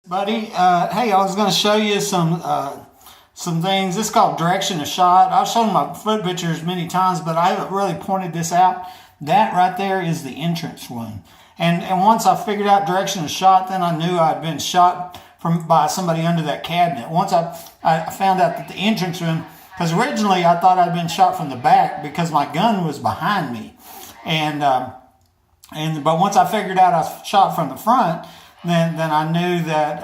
Buddy, hey, I was going to show you some things. This is called direction of shot. I've shown my foot pictures many times, but I haven't really pointed this out. That right there is the entrance wound. And once I figured out direction of shot, then I knew I'd been shot by somebody under that cabinet. Once I found out that the entrance wound, because originally I thought I'd been shot from the back because my gun was behind me. But once I figured out I was shot from the front, then I knew that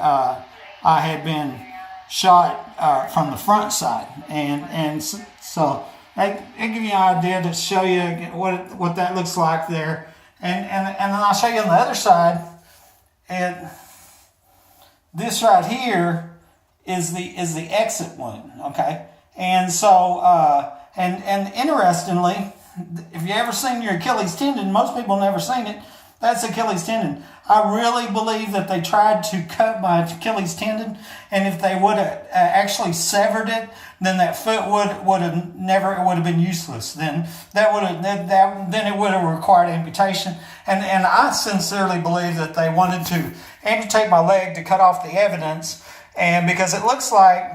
I had been shot from the front side, and so that give you an idea to show you what that looks like there, and then I'll show you on the other side. And this right here is the exit wound, okay? And so and interestingly, if you ever seen your Achilles tendon, most people never seen it. That's Achilles tendon. I really believe that they tried to cut my Achilles tendon, and if they would have actually severed it, then that foot would have been useless. Then then it would have required amputation. And I sincerely believe that they wanted to amputate my leg to cut off the evidence, and because it looks like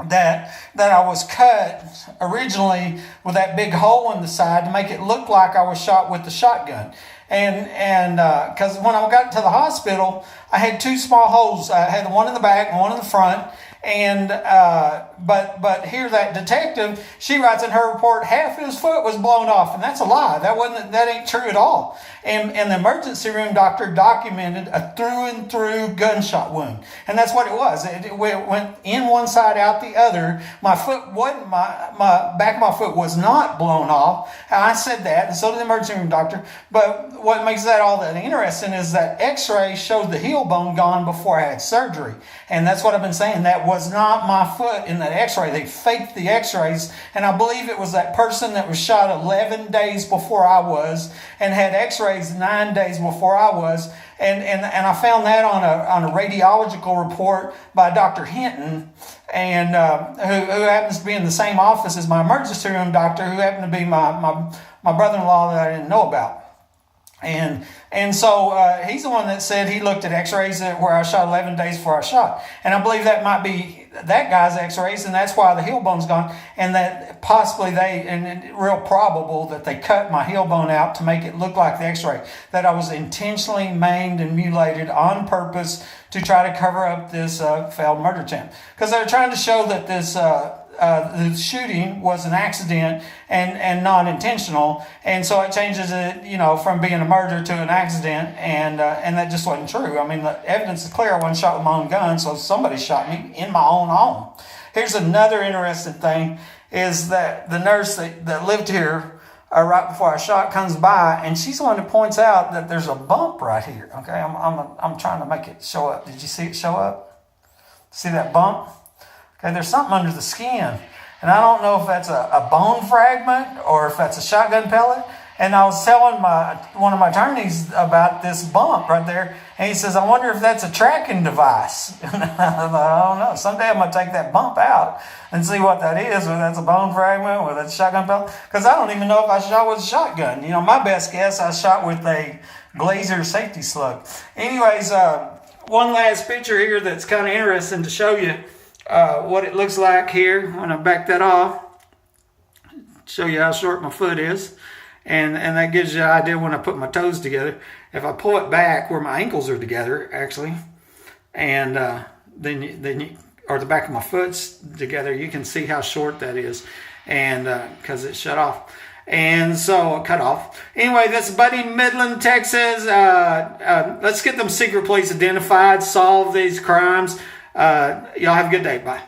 that I was cut originally with that big hole in the side to make it look like I was shot with the shotgun. And because when I got to the hospital, I had two small holes. I had one in the back and one in the front. And but here that detective, she writes in her report, half his foot was blown off, and that's a lie. That ain't true at all. And the emergency room doctor documented a through and through gunshot wound, and that's what it was. It went in one side, out the other. My foot wasn't my back of my foot was not blown off. I said that, and so did the emergency room doctor. But what makes that all that interesting is that X-ray showed the heel bone gone before I had surgery, and that's what I've been saying. That was not my foot in that X-ray. They faked the X-rays, and I believe it was that person that was shot 11 days before I was and had X-rays 9 days before I was, and I found that on a radiological report by Dr. Hinton, and who happens to be in the same office as my emergency room doctor, who happened to be my brother-in-law that I didn't know about. And so he's the one that said he looked at X-rays where I shot 11 days before I shot. And I believe that might be that guy's X-rays, and that's why the heel bone's gone. And that possibly real probable that they cut my heel bone out to make it look like the X-ray. That I was intentionally maimed and mutilated on purpose to try to cover up this failed murder attempt. Because they're trying to show that this the shooting was an accident and not intentional, and so it changes it, from being a murder to an accident, and that just wasn't true. I mean, the evidence is clear. I wasn't shot with my own gun, so somebody shot me in my own home. Here's another interesting thing: is that the nurse that lived here right before I shot comes by, and she's the one that points out that there's a bump right here. Okay, I'm trying to make it show up. Did you see it show up? See that bump? Okay, there's something under the skin, and I don't know if that's a bone fragment or if that's a shotgun pellet. And I was telling one of my attorneys about this bump right there, and he says, I wonder if that's a tracking device. And I thought, I don't know. Someday I'm going to take that bump out and see what that is, whether that's a bone fragment, whether that's a shotgun pellet, because I don't even know if I shot with a shotgun. My best guess, I shot with a Glazer safety slug. Anyways, one last picture here that's kind of interesting to show you what it looks like here. When I back that off, show you how short my foot is, and that gives you an idea when I put my toes together. If I pull it back where my ankles are together, actually, and then or the back of my foot's together, you can see how short that is, and because it's shut off. And so cut off. Anyway, that's Buddy, Midland, Texas. Let's get them secret police identified, solve these crimes. Y'all have a good day. Bye.